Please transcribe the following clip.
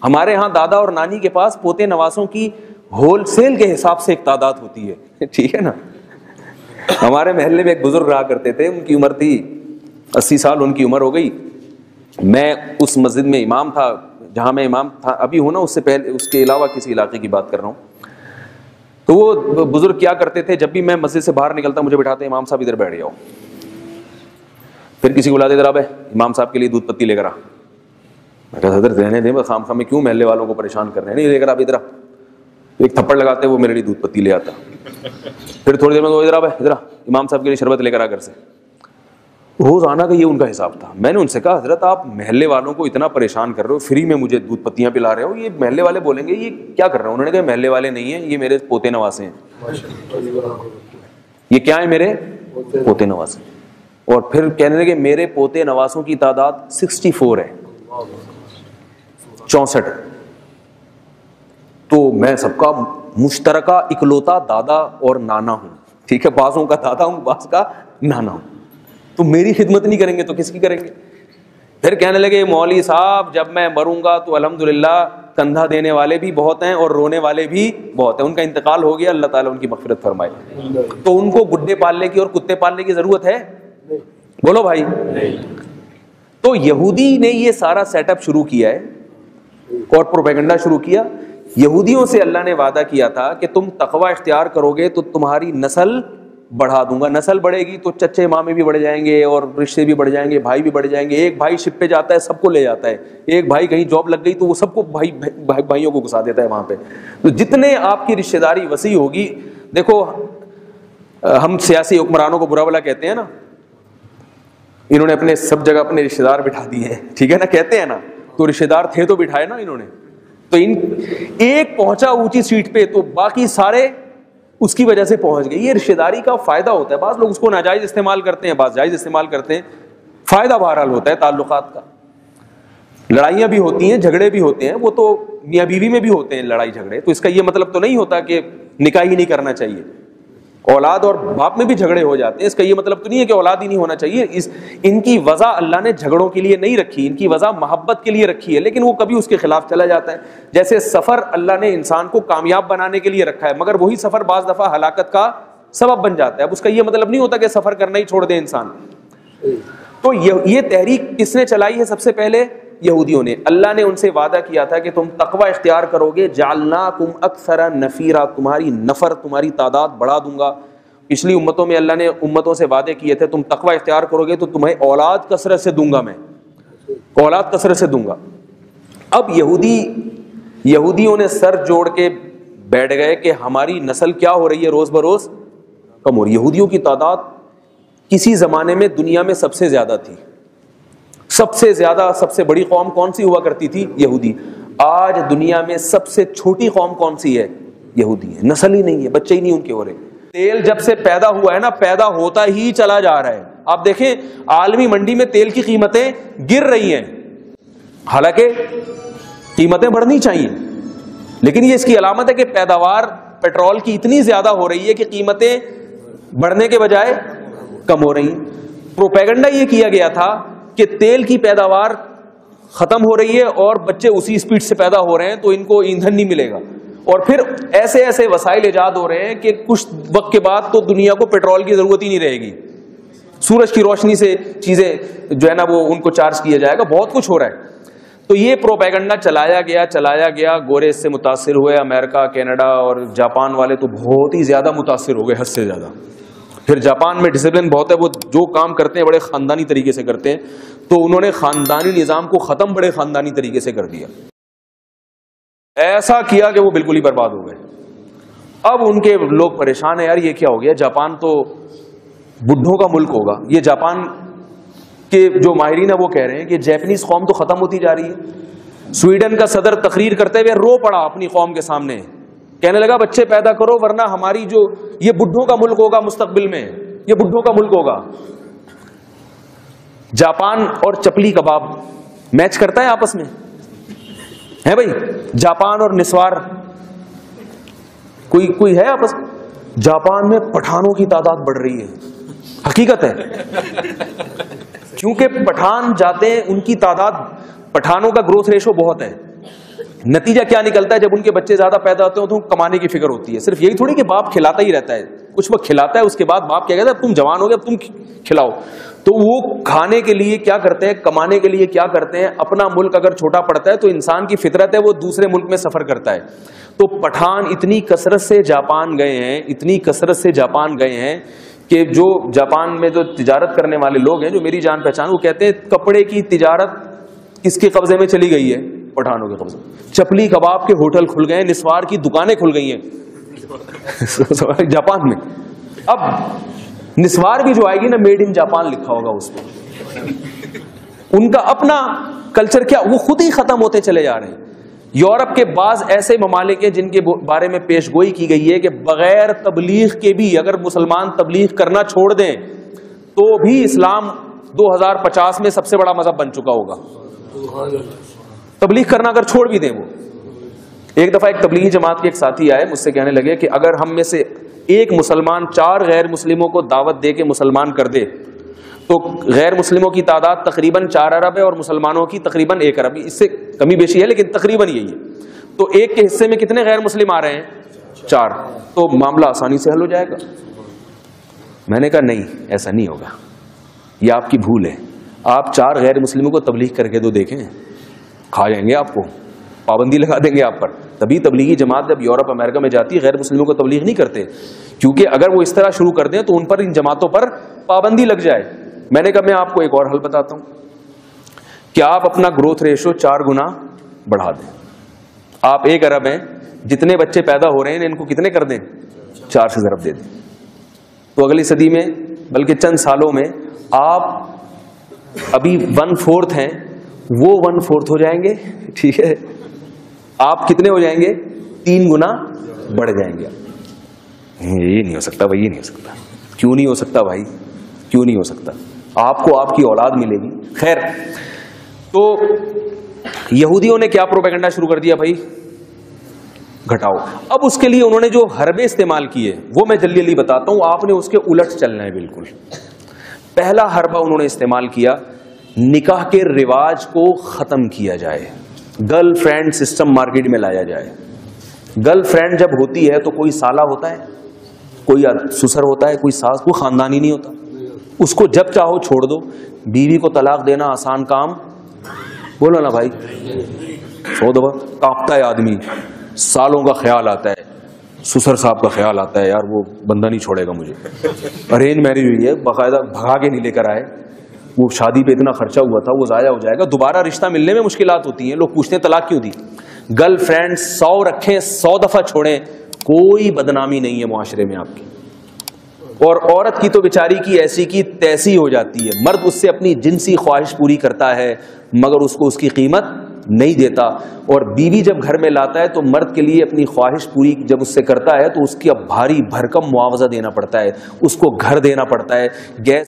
ہمارے ہاں دادا اور نانی کے پاس پوتے نواسوں کی ہول سیل کے حساب سے ایک تعداد ہوتی ہے, ٹھیک ہے نا. ہمارے محلے میں ایک بزرگ رہا کرتے تھے, ان کی عمر تھی 80 سال, ان کی عمر ہو گئی. میں اس مسجد میں امام تھا جہاں میں امام تھا ابھی ہوں نا, اس سے پہلے اس کے علاوہ کسی علاقے کی بات کر رہا ہوں. تو وہ بزرگ کیا کرتے تھے, جب بھی میں مسجد سے باہر نکلتا مجھے بٹھاتے, امام صاحب ادھر بیٹھ جاؤ. پھر کسی کو بلاتے, ادھر آ امام صاحب کے لیے دودھ پتی لے کر آ. میں کہا حضرت رہنے دیں, خام خام میں کیوں محلے والوں کو پریشان کر رہے ہیں, نہیں لے کر آپ ادھر آ. ایک تھپڑ لگاتے وہ میرے لیے دودھ پتی لے آتا. پھر تھوڑی دیر میں ادھر آ امام صاحب کے لیے شربت لے کر آ گھر سے. روزانہ کا یہ ان کا حساب تھا. میں نے ان سے کہا حضرت آپ محلے والوں کو اتنا پریشان کر رہے ہو, فری میں مجھے دودھ پتیاں پلا رہے ہو, یہ محلے والے بولیں گے یہ کیا کر رہے ہو. انہوں نے کہا محلے والے نہیں ہیں, یہ میرے پوتے نواسے ہیں. یہ کیا ہے, میرے پوتے نواسے. اور پھر کہنے لگے میرے پوتے نواسوں کی تعداد 64 ہے, 64. تو میں سب کا مشترکہ اکلوتا دادا اور نانا ہوں, ٹھیک ہے, بعضوں کا دادا ہوں بعض کا نانا ہوں. تو میری خدمت نہیں کریں گے تو کس کی کریں گے. پھر کہنے لگے مولوی صاحب جب میں مروں گا تو الحمدللہ کندھا دینے والے بھی بہت ہیں اور رونے والے بھی بہت ہیں. ان کا انتقال ہو گیا, اللہ تعالیٰ ان کی مغفرت فرمائے. تو ان کو گڈے پالنے کی اور کتے پالنے کی ضرورت ہے, بولو بھائی. تو یہودی نے یہ سارا سیٹ اپ شروع کیا ہے اور پروپیگنڈا شروع کیا. یہودیوں سے اللہ نے وعدہ کیا تھا کہ تم تقوی اختیار کرو گے تو تمہاری نسل بڑھا دوں گا. نسل بڑھے گی تو چچے مامے بھی بڑھ جائیں گے اور رشتے بھی بڑھ جائیں گے, بھائی بھی بڑھ جائیں گے. ایک بھائی شپ پہ جاتا ہے سب کو لے جاتا ہے, ایک بھائی کہیں جاب لگ گئی تو وہ سب کو بھائیوں کو گھسا دیتا ہے وہاں پہ. تو جتنے آپ کی رشتے داری وسیع ہوگی, دیکھو ہم سیاسی حکمرانوں کو برا بھلا کہتے ہیں نا, انہوں نے اپنے سب جگہ اپنے رشتے دار بٹھا دیے ہیں, ٹھیک ہے نا, کہتے ہیں نا. تو رشتے دار تھے تو بٹھائے نا انہوں نے. تو ایک پہنچا اونچی سیٹ پہ تو باقی سارے اس کی وجہ سے پہنچ گئے. یہ رشتے داری کا فائدہ ہوتا ہے. بعض لوگ اس کو ناجائز استعمال کرتے ہیں, بعض جائز استعمال کرتے ہیں. فائدہ بہرحال ہوتا ہے تعلقات کا. لڑائیاں بھی ہوتی ہیں, جھگڑے بھی ہوتے ہیں, وہ تو میاں بیوی میں بھی ہوتے ہیں لڑائی جھگڑے. تو اس کا یہ مطلب تو نہیں ہوتا کہ نکاح ہی نہیں کرنا چاہیے. اولاد اور باپ میں بھی جھگڑے ہو جاتے ہیں, اس کا یہ مطلب تو نہیں ہے کہ اولاد ہی نہیں ہونا چاہیے. ان کی وجہ اللہ نے جھگڑوں کے لیے نہیں رکھی, ان کی وجہ محبت کے لیے رکھی ہے, لیکن وہ کبھی اس کے خلاف چلا جاتا ہے. جیسے سفر اللہ نے انسان کو کامیاب بنانے کے لیے رکھا ہے, مگر وہی سفر بعض دفعہ ہلاکت کا سبب بن جاتا ہے. اب اس کا یہ مطلب نہیں ہوتا کہ سفر کرنا ہی چھوڑ دے انسان. تو یہ تحریک کس نے چلائی ہے؟ سب سے پہلے یہودیوں نے. اللہ نے ان سے وعدہ کیا تھا کہ تم تقوی اختیار کرو گے, جعلناکم اکثر نفیرا, تمہاری نفر تمہاری تعداد بڑھا دوں گا. پچھلی امتوں میں اللہ نے امتوں سے وعدے کیے تھے تم تقوی اختیار کرو گے تو تمہیں اولاد کثرت سے دوں گا, میں اولاد کثرت سے دوں گا. اب یہودیوں نے سر جوڑ کے بیٹھ گئے کہ ہماری نسل کیا ہو رہی ہے, روز بروز کم ہو رہی ہے. یہودیوں کی تعداد کسی زمانے میں دنیا میں سب سے زیادہ تھی. سب سے زیادہ سب سے بڑی قوم کون سی ہوا کرتی تھی؟ یہودی. آج دنیا میں سب سے چھوٹی قوم کون سی ہے؟ یہودی ہے. نسل ہی نہیں ہے, بچے ہی نہیں ان کے ہو رہے. تیل جب سے پیدا ہوا ہے نا, پیدا ہوتا ہی چلا جا رہا ہے. آپ دیکھیں عالمی منڈی میں تیل کی قیمتیں گر رہی ہیں, حالانکہ قیمتیں بڑھنی چاہیے, لیکن یہ اس کی علامت ہے کہ پیداوار پیٹرول کی اتنی زیادہ ہو رہی ہے کہ قیمتیں بڑھنے کے بجائے کم ہو رہی ہیں. پروپیگنڈا یہ کیا گیا تھا کہ تیل کی پیداوار ختم ہو رہی ہے اور بچے اسی سپیڈ سے پیدا ہو رہے ہیں تو ان کو ایندھن نہیں ملے گا. اور پھر ایسے ایسے وسائل ایجاد ہو رہے ہیں کہ کچھ وقت کے بعد تو دنیا کو پیٹرول کی ضرورت ہی نہیں رہے گی. سورج کی روشنی سے چیزیں جو ہے نا وہ ان کو چارج کیا جائے گا. بہت کچھ ہو رہا ہے. تو یہ پروپیگنڈا چلایا گیا. گورے اس سے متاثر ہوئے, امریکہ, کینیڈا اور جاپان والے تو بہت ہی زیادہ متاثر ہو گئے, حد سے زیادہ. پھر جاپان میں ڈسپلن بہت ہے, وہ جو کام کرتے ہیں بڑے خاندانی طریقے سے کرتے ہیں, تو انہوں نے خاندانی نظام کو ختم بڑے خاندانی طریقے سے کر دیا. ایسا کیا کہ وہ بالکل ہی برباد ہو گئے. اب ان کے لوگ پریشان ہیں, یار یہ کیا ہو گیا, جاپان تو بڈھوں کا ملک ہوگا. یہ جاپان کے جو ماہرین ہیں وہ کہہ رہے ہیں کہ جیپنیز قوم تو ختم ہوتی جا رہی ہے. سویڈن کا صدر تقریر کرتے ہوئے رو پڑا اپنی قوم کے سامنے, کہنے لگا بچے پیدا کرو ورنہ ہماری جو یہ بڈھوں کا ملک ہوگا مستقبل میں, یہ بڈھوں کا ملک ہوگا. جاپان اور چپلی کباب میچ کرتا ہے آپس میں ہے بھائی, جاپان اور نسوار کوئی ہے آپس. جاپان میں پٹھانوں کی تعداد بڑھ رہی ہے, حقیقت ہے, کیونکہ پٹھان جاتے ہیں, ان کی تعداد, پٹھانوں کا گروتھ ریشو بہت ہے. نتیجہ کیا نکلتا ہے؟ جب ان کے بچے زیادہ پیدا ہوتے ہیں تو کمانے کی فکر ہوتی ہے. صرف یہی تھوڑی کہ باپ کھلاتا ہی رہتا ہے, کچھ وقت کھلاتا ہے, اس کے بعد باپ کیا کہتا ہے تم جوان ہو گئے اب تم کھلاؤ. تو وہ کھانے کے لیے کیا کرتے ہیں, کمانے کے لیے کیا کرتے ہیں, اپنا ملک اگر چھوٹا پڑتا ہے تو انسان کی فطرت ہے وہ دوسرے ملک میں سفر کرتا ہے. تو پٹھان اتنی کثرت سے جاپان گئے ہیں, اتنی کثرت سے جاپان گئے ہیں کہ جو جاپان میں جو تجارت کرنے والے لوگ ہیں, جو میری جان پہچان, وہ کہتے ہیں کپڑے کی تجارت کس کے قبضے میں چلی گئی ہے؟ پٹھانوں کے قبضے. چپلی کباب کے ہوٹل کھل گئے, نسوار کی دکانیں کھل گئی ہیں جاپان میں. اب نسوار بھی جو آئے گی نا, میڈ ان جاپان لکھا ہوگا اس پہ. ان کا اپنا کلچر کیا, وہ خود ہی ختم ہوتے چلے جا رہے ہیں. یورپ کے بعض ایسے ممالک ہیں جن کے بارے میں پیش گوئی کی گئی ہے کہ بغیر تبلیغ کے بھی اگر مسلمان تبلیغ کرنا چھوڑ دیں تو بھی اسلام 2050 میں سب سے بڑا مذہب بن چکا ہوگا. تبلیغ کرنا اگر چھوڑ بھی دیں وہ. ایک دفعہ ایک تبلیغی جماعت کے ایک ساتھی آئے, مجھ سے کہنے لگے کہ اگر ہم میں سے ایک مسلمان 4 غیر مسلموں کو دعوت دے کے مسلمان کر دے تو غیر مسلموں کی تعداد تقریباً 4 ارب ہے اور مسلمانوں کی تقریباً 1 ارب. اس سے کمی بیشی ہے لیکن تقریباً یہی ہے. تو ایک کے حصے میں کتنے غیر مسلم آ رہے ہیں؟ 4. تو معاملہ آسانی سے حل ہو جائے گا. میں نے کہا نہیں, ایسا نہیں ہوگا, یہ آپ کی بھول ہے. آپ 4 غیر مسلموں کو تبلیغ کر کے تو دیکھیں, کھا جائیں گے آپ کو, پابندی لگا دیں گے آپ پر. تبھی تبلیغی جماعت جب یورپ امریکہ میں جاتی ہے غیر مسلموں کو تبلیغ نہیں کرتے, کیونکہ اگر وہ اس طرح شروع کر دیں تو ان پر, ان جماعتوں پر پابندی لگ جائے. میں نے کہا میں آپ کو ایک اور حل بتاتا ہوں کہ آپ اپنا گروتھ ریشو 4 گنا بڑھا دیں. آپ 1 ارب ہیں, جتنے بچے پیدا ہو رہے ہیں ان کو کتنے کر دیں؟ 4 سے ضرب دے دیں. تو اگلی صدی میں, بلکہ چند سالوں میں, آپ ابھی 1/4 ہیں, وہ 1/4 ہو جائیں گے. ٹھیک ہے, آپ کتنے ہو جائیں گے؟ 3 گنا بڑھ جائیں گے. یہ نہیں ہو سکتا بھائی, یہ نہیں ہو سکتا. کیوں نہیں ہو سکتا بھائی, کیوں نہیں ہو سکتا؟ آپ کو آپ کی اولاد ملے گی. خیر, تو یہودیوں نے کیا پروپیگنڈا شروع کر دیا بھائی؟ گھٹاؤ. اب اس کے لیے انہوں نے جو حربے استعمال کیے وہ میں جلدی جلدی بتاتا ہوں, آپ نے اس کے الٹ چلنا ہے بالکل. پہلا حربہ انہوں نے استعمال کیا, نکاح کے رواج کو ختم کیا جائے, گرل فرینڈ سسٹم مارکیٹ میں لایا جائے. گرل فرینڈ جب ہوتی ہے تو کوئی سالہ ہوتا ہے, کوئی سسر ہوتا ہے, کوئی ساس, کوئی خاندانی نہیں ہوتا. اس کو جب چاہو چھوڑ دو. بیوی کو طلاق دینا آسان کام, بولو نا بھائی, 100 دفعہ کانپتا ہے آدمی, سالوں کا خیال آتا ہے, سسر صاحب کا خیال آتا ہے, یار وہ بندہ نہیں چھوڑے گا مجھے. ارینج میرج ہوئی ہے, باقاعدہ بھگا کے نہیں لے کر آئے, وہ شادی پہ اتنا خرچہ ہوا تھا, وہ ضائع ہو جائے گا. دوبارہ رشتہ ملنے میں مشکلات ہوتی ہیں, لوگ پوچھتے ہیں طلاق کیوں دی. گرل فرینڈ 100 رکھیں, 100 دفعہ چھوڑیں, کوئی بدنامی نہیں ہے معاشرے میں آپ کی. اور عورت کی تو بیچاری کی ایسی کی تیسی ہو جاتی ہے. مرد اس سے اپنی جنسی خواہش پوری کرتا ہے مگر اس کو اس کی قیمت نہیں دیتا. اور بیوی جب گھر میں لاتا ہے تو مرد کے لیے اپنی خواہش پوری جب اس سے کرتا ہے تو اس کی اب بھاری بھرکم معاوضہ دینا پڑتا ہے, اس کو گھر دینا پڑتا ہے, گیس